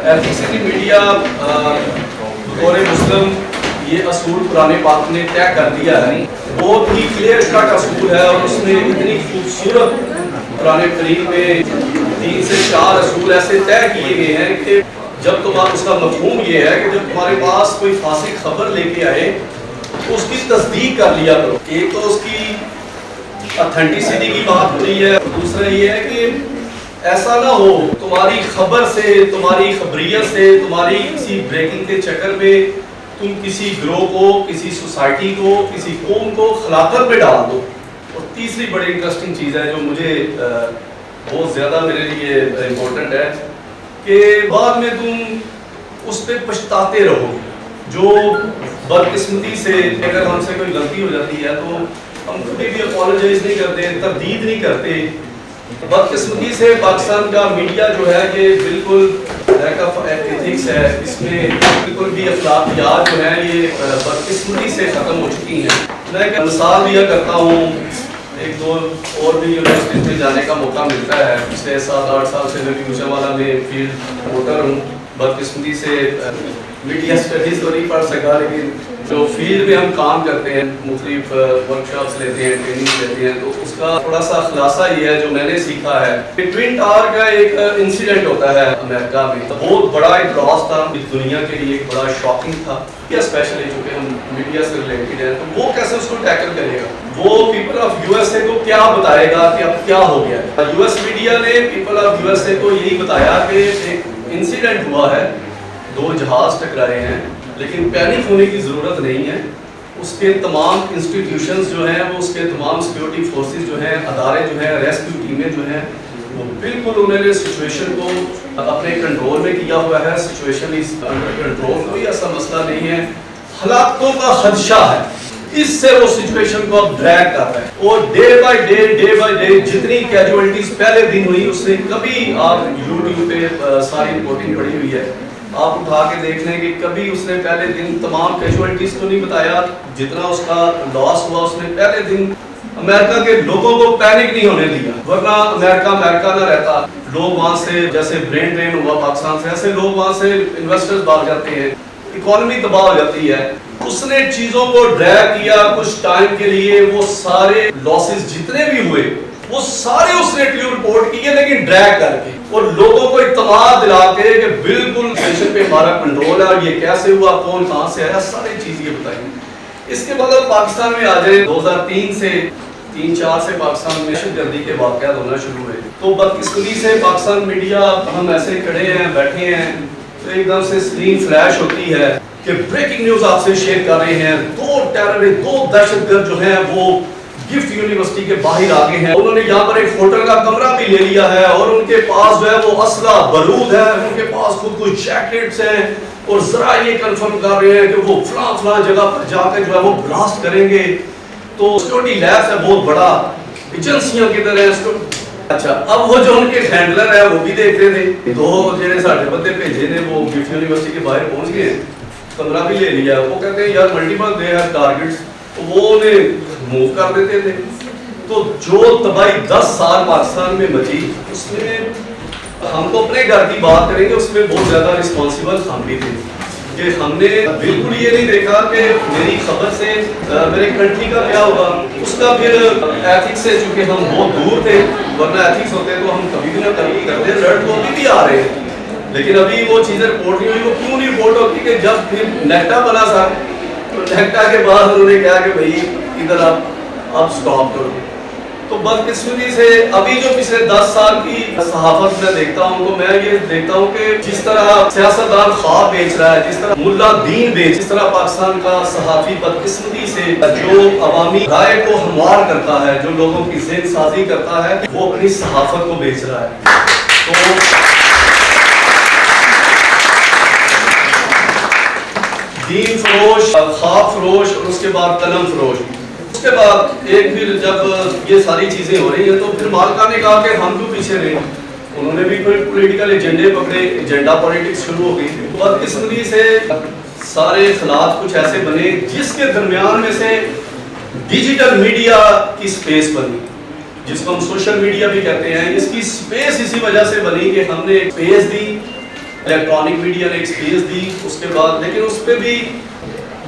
ایتھیسٹی media بطور مسلم یہ اصول قرآن پاک نے طے کر دیا ہے، بہت ہی کلیئر کٹ اصول ہے، اور اس میں اتنی خوبصورت قرآن کریم میں 3 سے 4 اصول ایسے طے کیے گئے ہیں کہ جب تمہارا اس کا مفہوم یہ ہے کہ جب تمہارے پاس کوئی فاسق خبر لے کے آئے تو اس کی تصدیق کر لیا کرو۔ ایک تو اس کی اتھینٹسٹی کی بات ہو رہی ہے، دوسرا یہ ہے کہ ایسا نہ ہو تمہاری خبر سے، تمہاری خبریت سے، تمہاری کسی بریکنگ کے چکر میں تم کسی گروہ کو، کسی سوسائٹی کو، کسی قوم کو خلاقت میں ڈال دو۔ اور تیسری بڑی انٹرسٹنگ چیز ہے جو مجھے بہت زیادہ میرے لیے امپورٹنٹ ہے کہ بعد میں تم اس پہ پچھتاتے رہو گے۔ جو بدقسمتی سے اگر ہم سے کوئی غلطی ہو جاتی ہے تو ہم کبھی بھی اپالوجائز نہیں کرتے، تردید نہیں کرتے۔ بدقسمتی سے پاکستان کا میڈیا جو ہے یہ بالکل لیک آف ایتھکس ہے، اس میں بالکل بھی اخلاقیات جو ہیں یہ بدقسمتی سے ختم ہو چکی ہیں۔ میں ایک مثال دیا کرتا ہوں، 1-2 اور بھی یونیورسٹیز میں جانے کا موقع ملتا ہے، پچھلے 7-8 سال سے میں بھی گوجرانوالہ میں فیلڈ رپورٹر ہوں۔ بدقسمتی سے میڈیا اسٹڈیز تو نہیں پڑھ سکا، لیکن جو فیلڈ میں ہم کام کرتے ہیں، مختلف ورکشاپس لیتے ہیں، ٹریننگ لیتے ہیں، تو اس کا تھوڑا سا خلاصہ یہ ہے جو میں نے سیکھا ہے کہ ٹوین ٹاور کا ایک انسیڈنٹ ہوتا ہے امریکہ میں، بہت بڑا ایک لاس تھا، دنیا کے لیے ایک بڑا شاکنگ تھا، اسپیشلی چونکہ ہم میڈیا سے ریلیٹڈ ہیں تو وہ کیسے اس کو ٹیکل کرے گا، وہ people of U S A کو کیا بتائے گا کہ اب کیا ہو گیا ہے۔ یو ایس میڈیا نے people of U S A کو یہی بتایا کہ ایک انسیڈنٹ ہوا ہے، 2 جہاز ٹکرائے ہیں، لیکن پینک ہونے کی ضرورت نہیں ہے۔ اس کے تمام انسٹیٹیوشنز جو ہیں، وہ اس کے تمام سیکیورٹی فورسز جو ہیں، ادارے جو ہیں، ریسکیو ٹیمیں جو ہیں، وہ بالکل انہوں نے سچویشن کو اپنے کنٹرول میں کیا ہوا ہے۔ سچویشن از انڈر کنٹرول، کوئی ایسا مسئلہ نہیں ہے، ہلاکتوں کا خدشہ ہے، اس سے وہ سچویشن کو اب ڈریگ کر رہے ہیں۔ اور ڈے بائی ڈے جتنی کیجوالٹیز پہلے دن ہوئی، اس نے کبھی آپ یوٹیوب پہ ساری رپورٹنگ پڑی ہوئی ہے، آپ اٹھا کے دیکھ لیں کہ کبھی اس نے پہلے دن تمام کیجوالٹیز کو نہیں بتایا، جتنا اس کا لاس ہوا اس نے پہلے دن امریکہ کے لوگوں کو پینک نہیں ہونے دیا، ورنہ امریکہ نہ رہتا، لوگ وہاں سے جیسے برین ڈرین ہوا پاکستان سے، ایسے لوگ وہاں سے انویسٹرز بھاگ جاتے ہیں، اکانومی تباہ ہو جاتی ہے۔ اس نے چیزوں کو ڈریگ کیا کچھ ٹائم کے لیے، وہ سارے لاسز جتنے بھی ہوئے وہ سارے اس نے رپورٹ کیے، لیکن ڈریگ کر کے، اور لوگوں کو اعتماد دلا کے کہ بالکل سچویشن پہ ہمارا کنٹرول ہے، اور یہ کیسے ہوا، کون کہاں سے آیا، ساری چیز یہ بتائیں۔ اس کے بعد اب پاکستان میں آ جائے، 2003 سے 3-4 سے پاکستان میں دہشت گردی کے واقعات ہونا شروع ہوئے، تو بدقسمتی سے پاکستان میڈیا، ہم ایسے کھڑے ہیں، بیٹھے ہیں، تو ایک دم سے اسکرین فلیش ہوتی ہے کہ بریکنگ نیوز آپ سے شیئر کر رہے ہیں، 2 دہشت گرد جو ہیں وہ گفٹ یونیورسٹی کے باہر آگے ہیں، انہوں نے یہاں پر ایک ہوٹل کا کمرہ بھی لے لیا ہے، اور ان کے پاس جو ہے وہ اسلحہ بارود ہے، ان کے پاس خود کچھ جیکٹس ہیں، اور ذرا یہ کنفرم کر رہے ہیں کہ وہ فلاں جگہ پر جا کے جو ہے وہ بلاسٹ کریں گے۔ تو سیکورٹی لیبس ہے بہت بڑا، ایجنسیاں کدھر ہیں، اچھا اب وہ جو ان کے ہینڈلر ہے وہ بھی دیکھ رہے تھے، 2 جنہیں ساڑھے بندے بھیجے نے، وہ گفٹ یونیورسٹی کے باہر پہنچ گئے، کمرہ بھی لے لیا، وہ کہتے ہیں یار ملٹیپل دے ہیں ٹارگٹس، وہ انہیں موو کر دیتے تھے۔ تو جو تباہی 10 سال پاکستان میں مچی، اس میں ہم تو اپنے گھر کی بات کریں گے، اس میں بہت زیادہ رسپانسیبل ہم بھی تھے کہ ہم نے بالکل یہ نہیں دیکھا کہ میری خبر سے میرے کنٹری کا کیا ہوگا، اس کا پھر ایتھکس سے چونکہ ہم بہت دور تھے، ورنہ ایتھکس ہوتے تو ہم کبھی بھی نہ ترقی کرتے، ریزلٹ تو ابھی بھی آ رہے ہیں، لیکن ابھی وہ چیزیں رپورٹ نہیں ہوئی۔ وہ کیوں نہیں رپورٹ ہوتی کہ جب پھر نیکٹا بنا سا، تو نیکٹا کے بعد انہوں نے کہا کہ بھائی ادھر آپ سٹاپ کرو۔ تو بدقسمتی سے ابھی جو پچھلے 10 سال کی صحافت میں دیکھتا ہوں تو میں یہ دیکھتا ہوں کہ جس طرح سیاستدان خواب بیچ رہا ہے، جس طرح ملا دین بیچ، جس طرح پاکستان کا صحافی بدقسمتی سے جو عوامی رائے کو ہموار کرتا ہے، جو لوگوں کی ذہن سازی کرتا ہے، وہ اپنی صحافت کو بیچ رہا ہے۔ تو دین فروش، خواب فروش، اور اس کے بعد قلم فروش۔ اس کے بعد ایک پھر جب یہ ساری چیزیں ہو رہی ہیں تو پھر مالکا نے کہا کہ ہم کیوں پیچھے رہیں، انہوں نے بھی کوئی پولیٹیکل ایجنڈے پکڑے، ایجنڈا پولیٹکس شروع ہو گئی۔ بدقسمتی سے سارے خلاف کچھ ایسے بنے جس کے درمیان میں سے ڈیجیٹل میڈیا کی سپیس بنی، جس کو ہم سوشل میڈیا بھی کہتے ہیں۔ اس کی سپیس اسی وجہ سے بنی کہ ہم نے ایک سپیس دی الیکٹرانک میڈیا نے ایک سپیس دی اس کے بعد، لیکن اس پہ بھی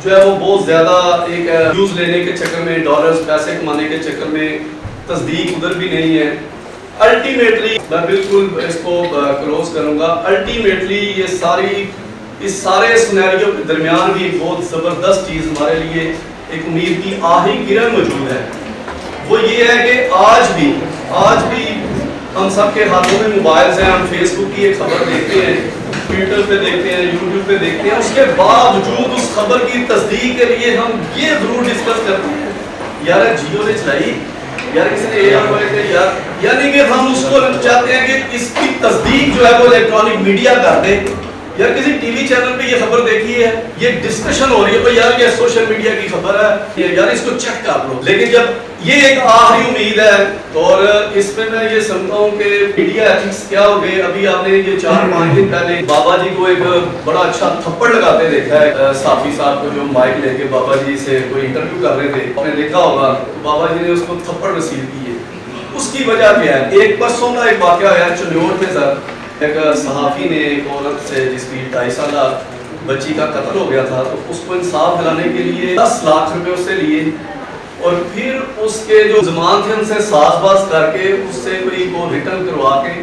جو ہے وہ بہت زیادہ ایک ویوز لینے کے چکر میں، ڈالرز پیسے کمانے کے چکر میں تصدیق ادھر بھی نہیں ہے. الٹیمیٹلی میں بالکل اس کو کلوز کروں گا. الٹیمیٹلی اس سارے سینیریو کے درمیان بھی ایک بہت زبردست چیز ہمارے لیے ایک امید کی آہی کرن موجود ہے. وہ یہ ہے کہ آج بھی ہم سب کے ہاتھوں میں موبائلز ہیں. ہم فیس بک کی ایک خبر دیکھتے ہیں، ٹویٹر پہ دیکھتے ہیں، یوٹیوب پہ دیکھتے ہیں، اس کے باوجود اس خبر کی تصدیق کے لیے ہم یہ ضرور ڈسکس کرتے ہیں یار جیو نے چلائی، یار کسی نے یار، یعنی کہ ہم اس کو چاہتے ہیں کہ اس کی تصدیق جو ہے وہ الیکٹرانک میڈیا کر دے. یار کسی ٹی وی چینل پہ یہ خبر دیکھی ہے، یہ ڈسکشن ہو رہی ہے، یار یہ سوشل میڈیا کی خبر ہے، یار اس کو چیک کر لو. لیکن جب یہ ایک آخری امید ہے، اور اس میں میں یہ سمجھتا ہوں کہ میڈیا ایتھکس کیا ہو گئے. ابھی آپ نے یہ 4-5 دن پہلے بابا جی کو ایک بڑا اچھا تھپڑ لگاتے دیکھا ہے صافی صاحب کو، جو مائک لے کے بابا جی سے کوئی انٹرویو کر رہے تھے. آپ نے دیکھا ہوگا بابا جی نے اس کو تھپڑ نصیب کی ہے. اس کی وجہ کیا ہے؟ ایک پرسوں کا ایک واقعہ ہوا چنیوٹ میں سر. ایک صحافی نے ایک عورت سے جس کی 2.5 سالہ بچی کا قتل ہو گیا تھا، تو اس کو انصاف دلانے کے لیے 10 لاکھ روپے اس سے لیے، اور پھر اس کے جو زمان تھے ان سے ساز باز کر کے اس سے کوئی وہ ریٹرن کروا کے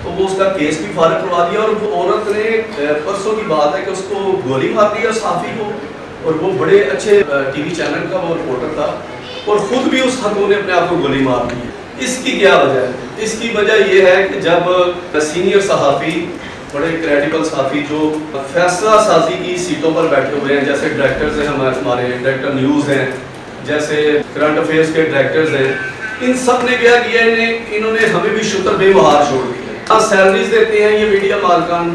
تو وہ اس کا کیس بھی فارغ کروا دیا. اور وہ عورت نے پرسوں کی بات ہے کہ اس کو گولی مار دیا صحافی کو، اور وہ بڑے اچھے ٹی وی چینل کا وہ رپورٹر تھا، اور خود بھی اس خاتون نے اپنے آپ کو گولی مار دی. اس کی کیا وجہ ہے؟ اس کی وجہ یہ ہے کہ جب سینئر صحافی، بڑے کریڈیبل صحافی جو فیصلہ سازی کی سیٹوں پر بیٹھے ہوئے ہیں، جیسے ڈائریکٹرز ہیں ہمارے ڈائریکٹر نیوز ہیں، جیسے کرنٹ افیئرز کے ڈائریکٹرز ہیں، ان سب نے کیا کیا، انہوں نے ہمیں بھی شتر بے مہار چھوڑ دیا. سیلریز دیتے ہیں یہ میڈیا مالکان،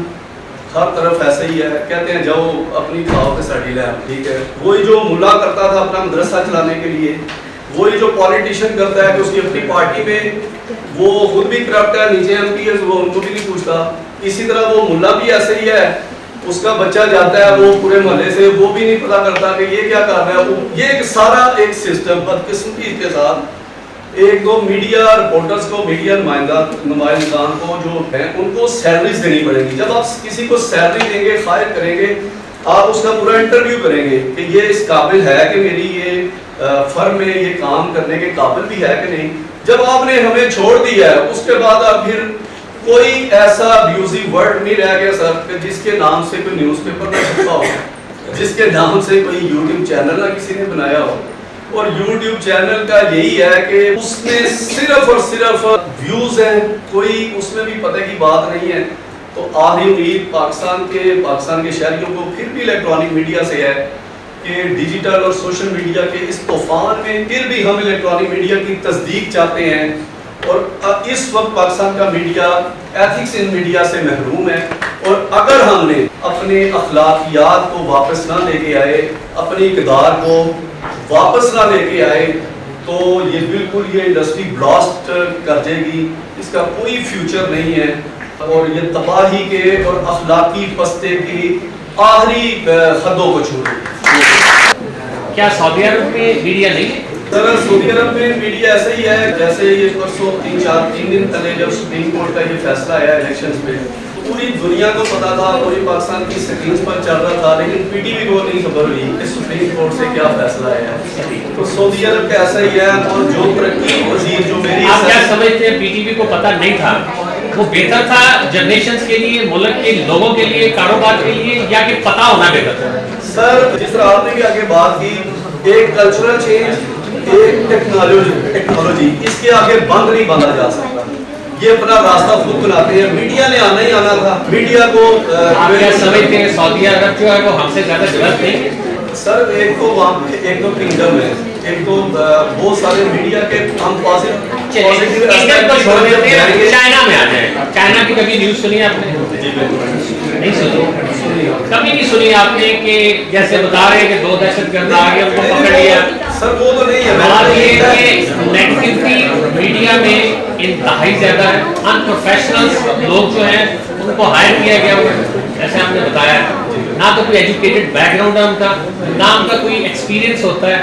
ہر طرف ایسے ہی ہے، کہتے ہیں جاؤ اپنی کھاؤ کے ساڑی لے، ٹھیک ہے. وہی جو ملا کرتا تھا اپنا مدرسہ چلانے کے لیے، وہی جو پالیٹیشین کرتا ہے کہ اس کی اپنی پارٹی میں وہ خود بھی کرپٹ ہے، نیچے ایم پی ایز وہ ان کو بھی نہیں پوچھتا. اسی طرح وہ ملا بھی ایسے ہی ہے، اس کا بچہ جاتا ہے وہ پورے محلے سے، وہ بھی نہیں پتا کرتا کہ یہ کیا کر رہا ہے. یہ ایک سارا ایک سسٹم بدقسمتی کے ساتھ ایک دو میڈیا رپورٹرز کو، میڈیا نمائندگان کو جو ہیں ان کو سیلریز دینی پڑے گی. جب آپ کسی کو سیلری دیں گے، خواہش کریں گے، آپ اس کا پورا انٹرویو کریں گے کہ یہ اس قابل ہے کہ میری یہ فرم میں یہ کام کرنے کے قابل بھی ہے کہ نہیں. جب آپ نے ہمیں چھوڑ دیا ہے اس کے بعد اب پھر کوئی ایسا ابیوزیو ورڈ نہیں رہ گیا سر کہ جس کے نام سے کوئی نیوز پیپر نہ چھپا ہو، جس کے نام سے کوئی یوٹیوب چینل نہ کسی نے بنایا ہو. اور یوٹیوب چینل کا یہی ہے کہ اس میں صرف اور صرف ویوز ہیں، کوئی اس میں بھی پتہ کی بات نہیں ہے. تو آخری امید پاکستان کے شہریوں کو پھر بھی الیکٹرانک میڈیا سے ہے کہ ڈیجیٹل اور سوشل میڈیا کے اس طوفان میں پھر بھی ہم الیکٹرانک میڈیا کی تصدیق چاہتے ہیں. اور اس وقت پاکستان کا میڈیا ایتھکس ان میڈیا سے محروم ہے. اور اگر ہم نے اپنے اخلاقیات کو واپس نہ لے کے آئے، اپنی اقدار کو واپس نہ لے کے آئے، تو یہ بالکل یہ انڈسٹری بلاسٹ کر جائے گی. اس کا کوئی فیوچر نہیں ہے، اور یہ تباہی کے اور اخلاقی پستے کی آخری خدوں کو چھوڑے گی. کیا سعودی عرب میں میڈیا نہیں ہے؟ سر سعودی عرب میں میڈیا ایسے ہی ہے جیسے یہ پرسوں 3 دن پہلے جب سپریم کورٹ کا یہ فیصلہ آیا الیکشنز پہ، پوری دنیا کو پتا تھا، پوری پاکستان کی سکرینز پر چل رہا تھا، لیکن پی ٹی وی کو نہیں خبر ہوئی کہ سپریم کورٹ سے کیا فیصلہ آیا ہے. تو سعودی عرب کا ایسا ہی ہے. اور جو ترقی وزیر جو میری، آپ کیا سمجھتے ہیں پی ٹی وی کو پتہ نہیں تھا؟ وہ بہتر تھا جنریشنز کے لیے، ملک کے لوگوں کے لیے، کاروبار کے لیے، یا کہ پتہ ہونا بہتر تھا؟ سر جس طرح آپ نے بھی آگے بات کی، ایک کلچرل چینج، ایک ٹیکنالوجی، اس کے آگے بند نہیں باندھا جا سکتا. یہ اپنا راستہ خود بناتے ہیں. میڈیا نے آنا ہی آنا تھا. میڈیا کو آپ کیا سمجھتے ہیں سعودی عرب جو ہے وہ ہم سے زیادہ ڈیولپ نہیں ہے؟ سر ایک تو کنگڈم ہے، ایک تو بہت سارے میڈیا کے ہم چائنا میں آ جائے. چائنا کی کبھی نیوز سنی آپ نے؟ نہیں سنی، کبھی نہیں سنی آپ نے کہ جیسے بتا رہے ہیں کہ 2 دہشت گرد آ گئے ان کو پکڑ لیا. سر وہ تو نہیں ہے. بات یہ ہے کہ نیگیٹیوٹی میڈیا میں انتہائی زیادہ ہے. ان پروفیشنلز لوگ جو ہیں ان کو ہائر کیا گیا ہوا ہے، جیسے ہم نے بتایا، نہ تو کوئی ایجوکیٹڈ بیک گراؤنڈ ہے ان کا، نہ ان کا کوئی ایکسپیرینس ہوتا ہے.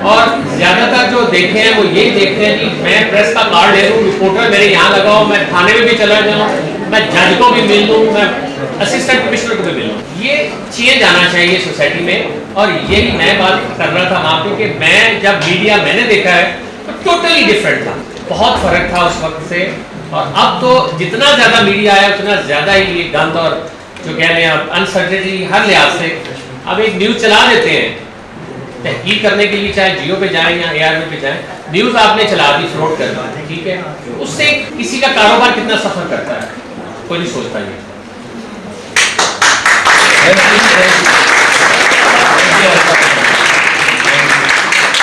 اور زیادہ تر جو دیکھتے ہیں وہ یہی دیکھتے ہیں کہ میں پریس کا کارڈ لے لوں، رپورٹر میرے یہاں لگاؤ، میں تھانے میں بھی چلا جاؤں، میں جج کو بھی مل لوں، میں اسسٹنٹ کمشنر کو بھی ملنا. یہ چینج آنا چاہیے سوسائٹی میں, اور یہی میں بات کر رہا تھا وہاں پہ کہ میں جب میڈیا میں نے دیکھا ہے تو ٹوٹلی ڈفرینٹ تھا, بہت فرق تھا اس وقت سے. اور اب تو جتنا زیادہ میڈیا آیا اتنا زیادہ ہی یہ گند اور جو کہہ رہے ہیں آپ انسرٹنٹی ہر لحاظ سے. اب ایک نیوز چلا دیتے ہیں تحقیق کرنے کے لیے, چاہے جیو پہ جائیں یا اے آر میں پہ جائیں, نیوز آپ نے چلا دی فروٹ کر دی, ٹھیک ہے, اس سے کسی کا کاروبار کتنا سفر کرتا ہے کوئی نہیں سوچتا. یہ